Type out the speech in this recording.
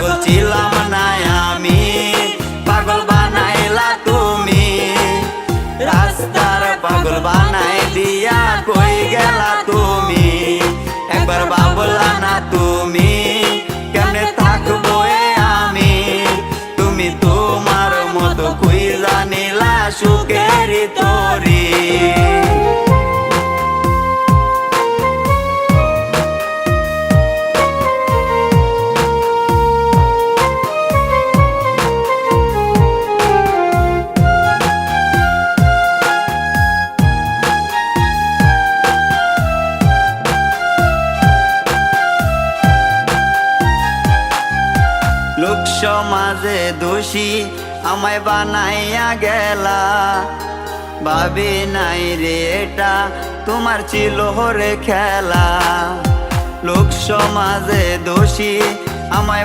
পাগল ছিলাম না আমি, পাগল বানাইলা তুমি। রাস্তার পাগল বানাই দিয়া কই গেলা তুমি। একবার ভাবলা না তুমি কেমনে থাকবো আমি। তুমি তোমার মতো খুঁজা নিলা সুখের তরি। লোক সমাজে দোষী আমায় বানাইয়া গেলা। ভাবি নাই রে এটা তোমার ছিল রে খেলা। লোক সমাজে দোষী আমায়